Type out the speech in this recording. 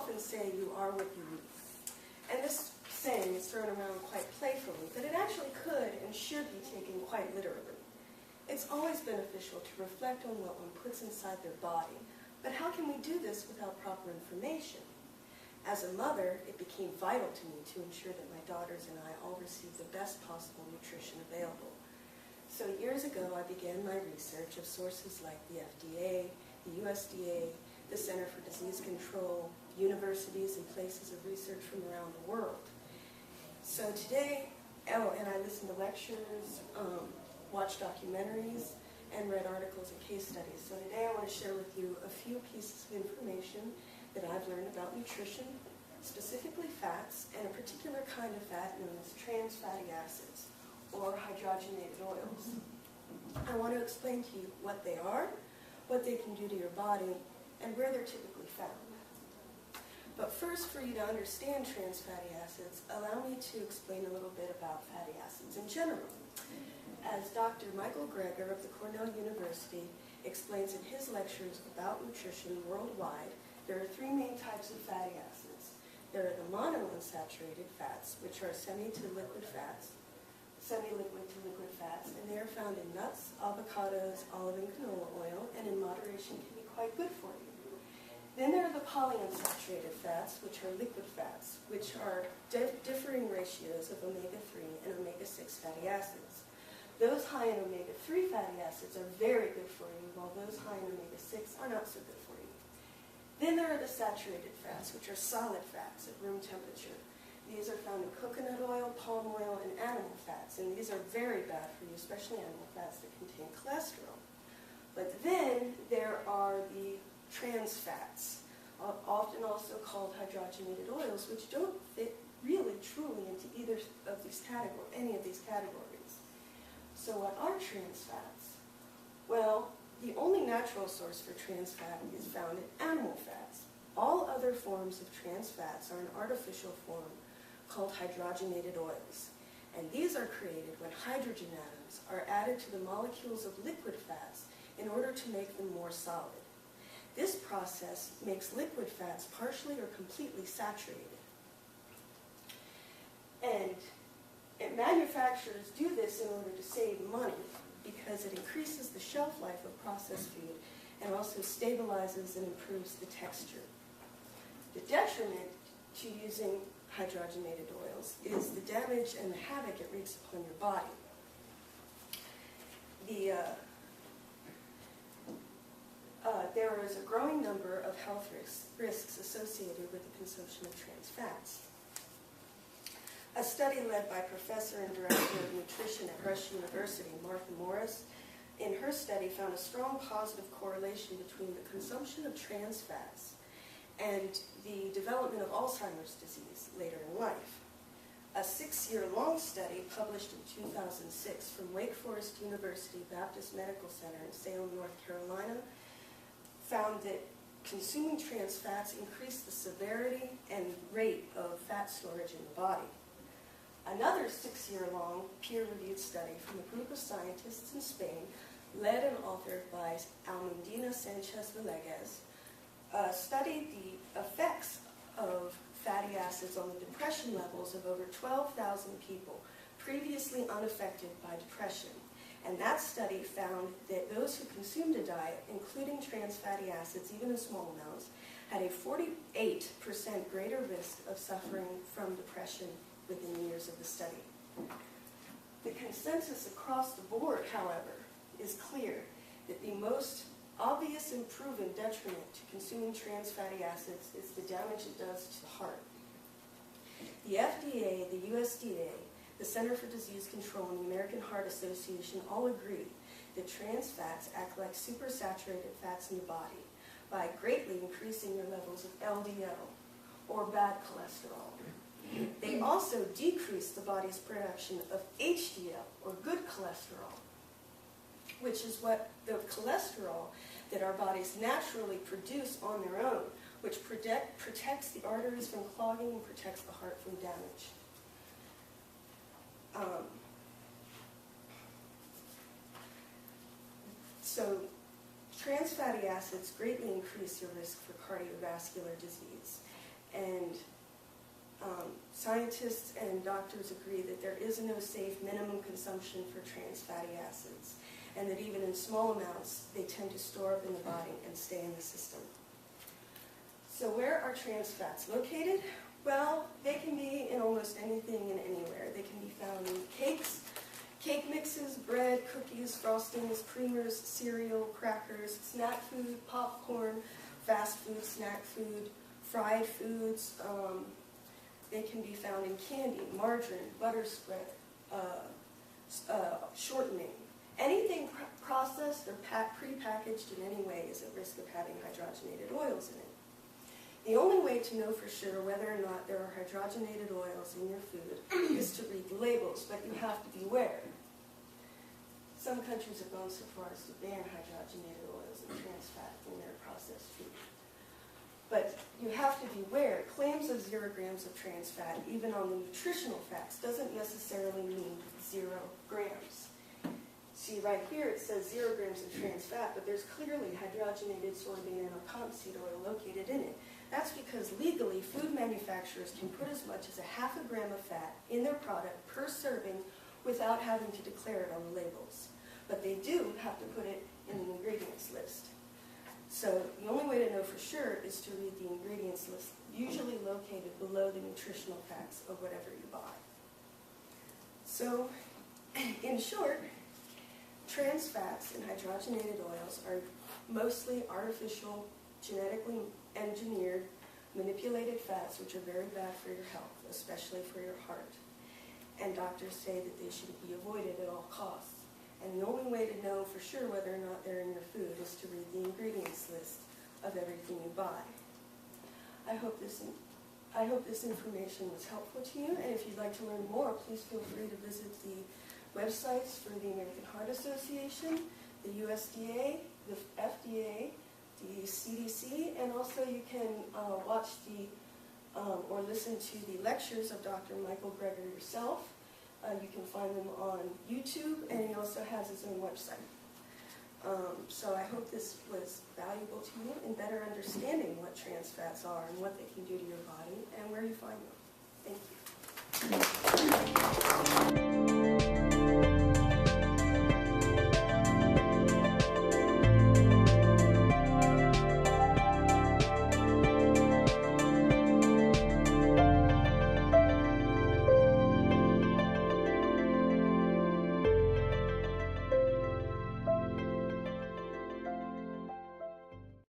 often say you are what you eat. And this saying is thrown around quite playfully, but it actually could and should be taken quite literally. It's always beneficial to reflect on what one puts inside their body, but how can we do this without proper information? As a mother, it became vital to me to ensure that my daughters and I all received the best possible nutrition available. So years ago, I began my research of sources like the FDA, the USDA, the Center for Disease Control, universities and places of research from around the world. So today, and I listened to lectures, watched documentaries, and read articles and case studies. So today I want to share with you a few pieces of information that I've learned about nutrition, specifically fats, and a particular kind of fat known as trans fatty acids, or hydrogenated oils. I want to explain to you what they are, what they can do to your body, and where they're typically found. But first, for you to understand trans fatty acids, allow me to explain a little bit about fatty acids in general. As Dr. Michael Greger of the Cornell University explains in his lectures about nutrition worldwide, there are three main types of fatty acids. There are the monounsaturated fats, which are semi-liquid to liquid fats, and they are found in nuts, avocados, olive and canola oil, and in moderation can be quite good for you. Then there are the polyunsaturated fats, which are liquid fats, which are differing ratios of omega-3 and omega-6 fatty acids. Those high in omega-3 fatty acids are very good for you, while those high in omega-6 are not so good for you. Then there are the saturated fats, which are solid fats at room temperature. These are found in coconut oil, palm oil, and animal fats, and these are very bad for you, especially animal fats that contain cholesterol. But then there are the trans fats, often also called hydrogenated oils, which don't fit really truly into either of these any of these categories. So what are trans fats? Well, the only natural source for trans fat is found in animal fats. All other forms of trans fats are an artificial form called hydrogenated oils. And these are created when hydrogen atoms are added to the molecules of liquid fats in order to make them more solid. This process makes liquid fats partially or completely saturated. And manufacturers do this in order to save money because it increases the shelf life of processed food and also stabilizes and improves the texture. The detriment to using hydrogenated oils is the damage and the havoc it wreaks upon your body. There is a growing number of health risks associated with the consumption of trans fats. A study led by Professor and Director of Nutrition at Rush University, Martha Morris, in her study found a strong positive correlation between the consumption of trans fats and the development of Alzheimer's disease later in life. A 6-year-long study published in 2006 from Wake Forest University Baptist Medical Center in Salem, North Carolina, found that consuming trans fats increased the severity and rate of fat storage in the body. Another 6-year-long peer-reviewed study from a group of scientists in Spain, led and authored by Almudena Sanchez-Villegas, studied the effects of fatty acids on the depression levels of over 12,000 people previously unaffected by depression. And that study found that those who consumed a diet, including trans fatty acids, even in small amounts, had a 48% greater risk of suffering from depression within years of the study. The consensus across the board, however, is clear that the most obvious and proven detriment to consuming trans fatty acids is the damage it does to the heart. The FDA, the USDA, the Center for Disease Control, and the American Heart Association all agree that trans fats act like supersaturated fats in the body by greatly increasing your levels of LDL, or bad cholesterol. They also decrease the body's production of HDL, or good cholesterol, which is what the cholesterol that our bodies naturally produce on their own, which protects the arteries from clogging and protects the heart from damage. So trans fatty acids greatly increase your risk for cardiovascular disease. And scientists and doctors agree that there is no safe minimum consumption for trans fatty acids, and that even in small amounts, they tend to store up in the body and stay in the system. So where are trans fats located? Well, they can be in almost anything and anywhere. They can be found in cakes, cake mixes, bread, cookies, frostings, creamers, cereal, crackers, snack food, popcorn, fast food, snack food, fried foods. They can be found in candy, margarine, butter spread, shortening. Anything processed or pre-packaged in any way is at risk of having hydrogenated oils in it. The only way to know for sure whether or not there are hydrogenated oils in your food is to read the labels, but you have to beware. Some countries have gone so far as to ban hydrogenated oils and trans fat in their processed food. But you have to beware. Claims of 0 grams of trans fat, even on the nutritional facts, doesn't necessarily mean 0 grams. See, right here it says 0 grams of trans fat, but there's clearly hydrogenated soybean or cottonseed oil located in it. That's because legally, food manufacturers can put as much as 0.5 gram of fat in their product per serving without having to declare it on the labels. But they do have to put it in the ingredients list. So the only way to know for sure is to read the ingredients list, usually located below the nutritional facts of whatever you buy. So, in short, trans fats and hydrogenated oils are mostly artificial, genetically engineered, manipulated fats which are very bad for your health, especially for your heart. And doctors say that they should be avoided at all costs. And the only way to know for sure whether or not they're in your food is to read the ingredients list of everything you buy. I hope this information was helpful to you, and if you'd like to learn more, please feel free to visit the websites for the American Heart Association, the USDA, the FDA, the CDC, and also you can watch or listen to the lectures of Dr. Michael Greger yourself. You can find them on YouTube, and he also has his own website. So I hope this was valuable to you in better understanding what trans fats are and what they can do to your body and where you find them. Thank you.